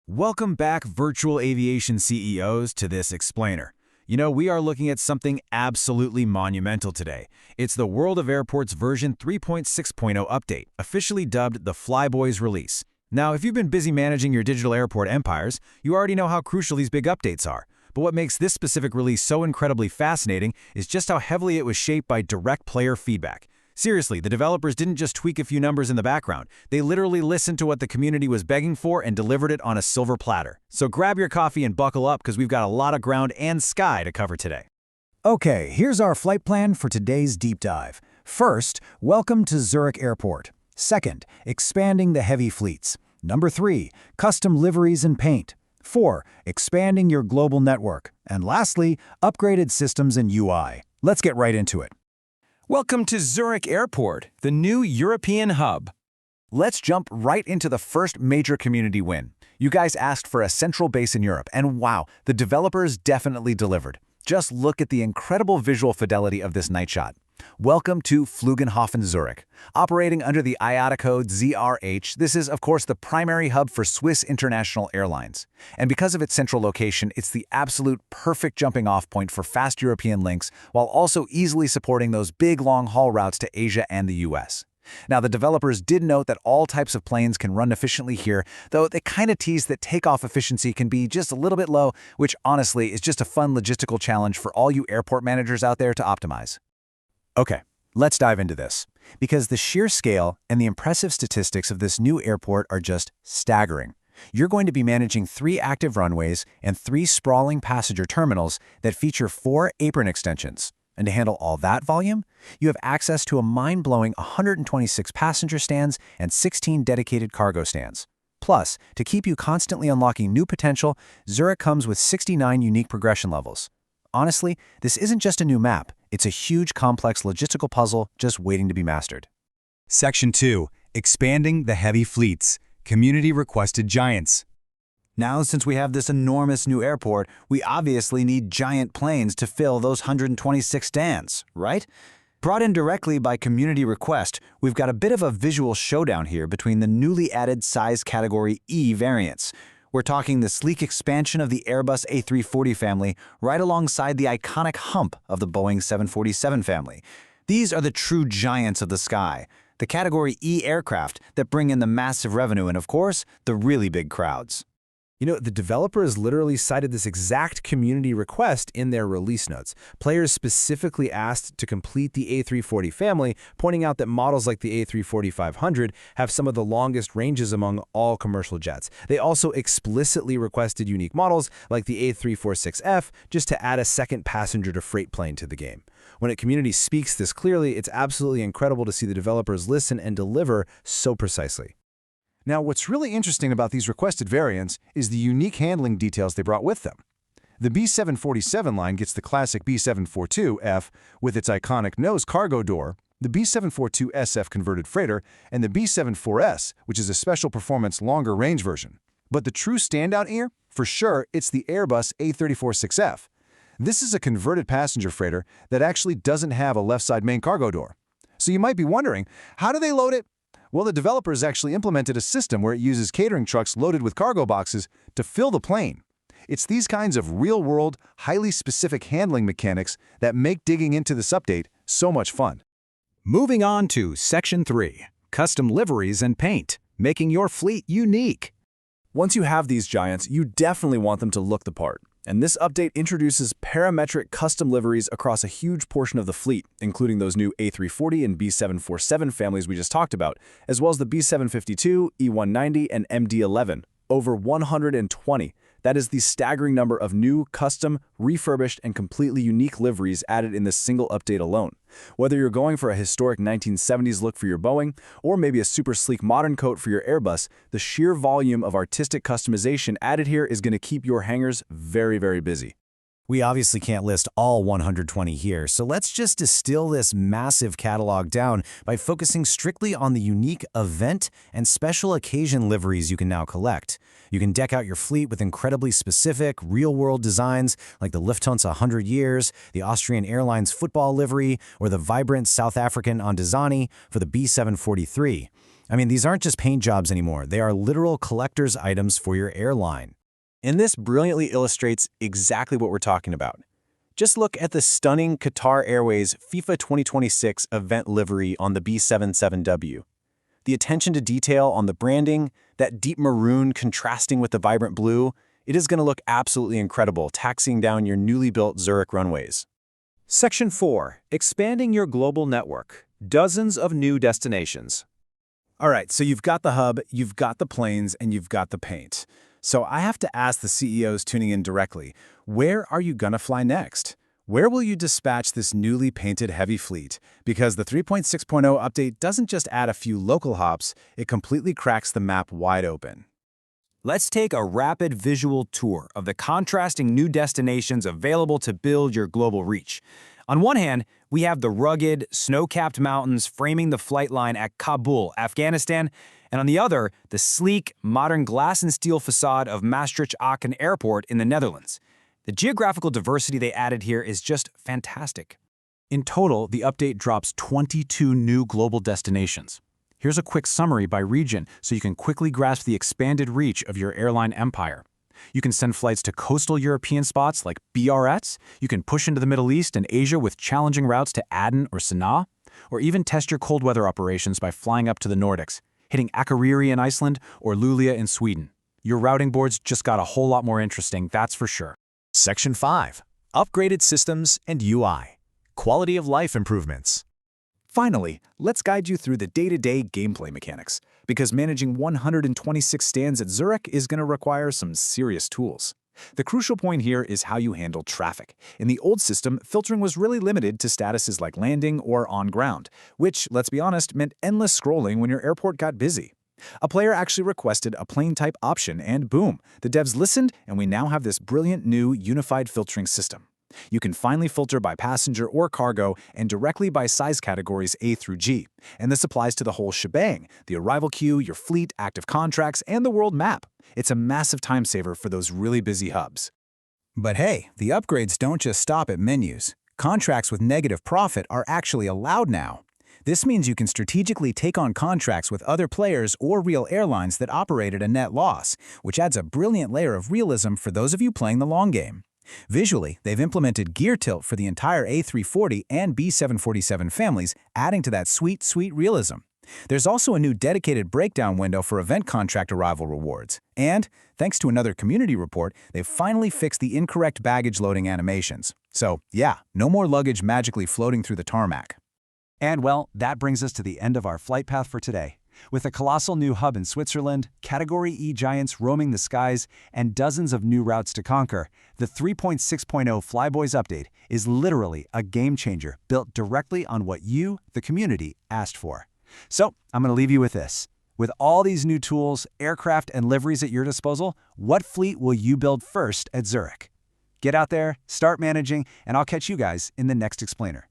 Welcome back, virtual aviation CEOs, to this explainer. We are looking at something absolutely monumental today. It's the World of Airports version 3.6.0 update, officially dubbed the Flyboys release. Now, if you've been busy managing your digital airport empires, you already know how crucial these big updates are. But what makes this specific release so incredibly fascinating is just how heavily it was shaped by direct player feedback. Seriously, the developers didn't just tweak a few numbers in the background. They literally listened to what the community was begging for and delivered it on a silver platter. So grab your coffee and buckle up because we've got a lot of ground and sky to cover today. Okay, here's our flight plan for today's deep dive. First, welcome to Zurich Airport. Second, expanding the heavy fleets. Number 3, custom liveries and paint. 4, expanding your global network. And lastly, upgraded systems and UI. Let's get right into it. Welcome to Zurich Airport, the new European hub. Let's jump right into the first major community win. You guys asked for a central base in Europe, and wow, the developers definitely delivered. Just look at the incredible visual fidelity of this night shot. Welcome to Flughafen Zurich. Operating under the IATA code ZRH, this is, of course, the primary hub for Swiss International Airlines. And because of its central location, it's the absolute perfect jumping-off point for fast European links, while also easily supporting those big long-haul routes to Asia and the US. Now, the developers did note that all types of planes can run efficiently here, though they kind of teased that takeoff efficiency can be just a little bit low, which honestly is just a fun logistical challenge for all you airport managers out there to optimize. Okay, let's dive into this, because the sheer scale and the impressive statistics of this new airport are just staggering. You're going to be managing 3 active runways and 3 sprawling passenger terminals that feature 4 apron extensions. And to handle all that volume, you have access to a mind-blowing 126 passenger stands and 16 dedicated cargo stands. Plus, to keep you constantly unlocking new potential, Zurich comes with 69 unique progression levels. Honestly, this isn't just a new map. It's a huge, complex logistical puzzle just waiting to be mastered. Section 2. Expanding the heavy fleets. Community-requested giants. Now, since we have this enormous new airport, we obviously need giant planes to fill those 126 stands, right? Brought in directly by community request, we've got a bit of a visual showdown here between the newly added size category E variants. We're talking the sleek expansion of the Airbus A340 family right alongside the iconic hump of the Boeing 747 family. These are the true giants of the sky, the Category E aircraft that bring in the massive revenue and, of course, the really big crowds. The developers literally cited this exact community request in their release notes. Players specifically asked to complete the A340 family, pointing out that models like the A340-500 have some of the longest ranges among all commercial jets. They also explicitly requested unique models like the A346F just to add a second passenger-to-freight plane to the game. When a community speaks this clearly, it's absolutely incredible to see the developers listen and deliver so precisely. Now, what's really interesting about these requested variants is the unique handling details they brought with them. The B747 line gets the classic B742F with its iconic nose cargo door, the B742SF converted freighter, and the B74S, which is a special performance longer range version. But the true standout here, for sure, it's the Airbus A340. This is a converted passenger freighter that actually doesn't have a left side main cargo door. So you might be wondering, how do they load it? Well, the developers actually implemented a system where it uses catering trucks loaded with cargo boxes to fill the plane. It's these kinds of real-world, highly specific handling mechanics that make digging into this update so much fun. Moving on to Section 3. Custom liveries and paint, making your fleet unique. Once you have these giants, you definitely want them to look the part. And this update introduces parametric custom liveries across a huge portion of the fleet, including those new A340 and B747 families we just talked about, as well as the B752, E190, and MD-11. Over 120. That is the staggering number of new, custom, refurbished, and completely unique liveries added in this single update alone. Whether you're going for a historic 1970s look for your Boeing, or maybe a super sleek modern coat for your Airbus, the sheer volume of artistic customization added here is going to keep your hangars very, very busy. We obviously can't list all 120 here, so let's just distill this massive catalog down by focusing strictly on the unique event and special occasion liveries you can now collect. You can deck out your fleet with incredibly specific, real-world designs like the Lufthansa 100 Years, the Austrian Airlines football livery, or the vibrant South African Andizani for the B743. I mean, these aren't just paint jobs anymore. They are literal collector's items for your airline. And this brilliantly illustrates exactly what we're talking about. Just look at the stunning Qatar Airways FIFA 2026 event livery on the B77W. The attention to detail on the branding, that deep maroon contrasting with the vibrant blue, it is going to look absolutely incredible, taxiing down your newly built Zurich runways. Section 4. Expanding your global network. Dozens of new destinations. All right, so you've got the hub, you've got the planes, and you've got the paint. So I have to ask the CEOs tuning in directly, where are you gonna fly next? Where will you dispatch this newly painted heavy fleet? Because the 3.6.0 update doesn't just add a few local hops, it completely cracks the map wide open. Let's take a rapid visual tour of the contrasting new destinations available to build your global reach. On one hand, we have the rugged, snow-capped mountains framing the flight line at Kabul, Afghanistan, and on the other, the sleek, modern glass and steel facade of Maastricht-Aachen Airport in the Netherlands. The geographical diversity they added here is just fantastic. In total, the update drops 22 new global destinations. Here's a quick summary by region so you can quickly grasp the expanded reach of your airline empire. You can send flights to coastal European spots like Biarritz, you can push into the Middle East and Asia with challenging routes to Aden or Sanaa, or even test your cold weather operations by flying up to the Nordics, hitting Akureyri in Iceland or Luleå in Sweden. Your routing boards just got a whole lot more interesting, that's for sure. Section 5. Upgraded systems and UI. Quality of life improvements. Finally, let's guide you through the day-to-day gameplay mechanics, because managing 126 stands at Zurich is going to require some serious tools. The crucial point here is how you handle traffic. In the old system, filtering was really limited to statuses like landing or on ground, which, let's be honest, meant endless scrolling when your airport got busy. A player actually requested a plane type option, and boom, the devs listened, and we now have this brilliant new unified filtering system. You can finally filter by passenger or cargo and directly by size categories A through G. And this applies to the whole shebang, the arrival queue, your fleet, active contracts, and the world map. It's a massive time saver for those really busy hubs. But hey, the upgrades don't just stop at menus. Contracts with negative profit are actually allowed now. This means you can strategically take on contracts with other players or real airlines that operate at a net loss, which adds a brilliant layer of realism for those of you playing the long game. Visually, they've implemented gear tilt for the entire A340 and B747 families, adding to that sweet realism. There's also a new dedicated breakdown window for event contract arrival rewards. And, thanks to another community report, they've finally fixed the incorrect baggage loading animations. So, yeah, no more luggage magically floating through the tarmac. And well, that brings us to the end of our flight path for today. With a colossal new hub in Switzerland, Category E giants roaming the skies, and dozens of new routes to conquer, the 3.6.0 Flyboys update is literally a game changer built directly on what you, the community, asked for. So, I'm going to leave you with this. With all these new tools, aircraft, and liveries at your disposal, what fleet will you build first at Zurich? Get out there, start managing, and I'll catch you guys in the next explainer.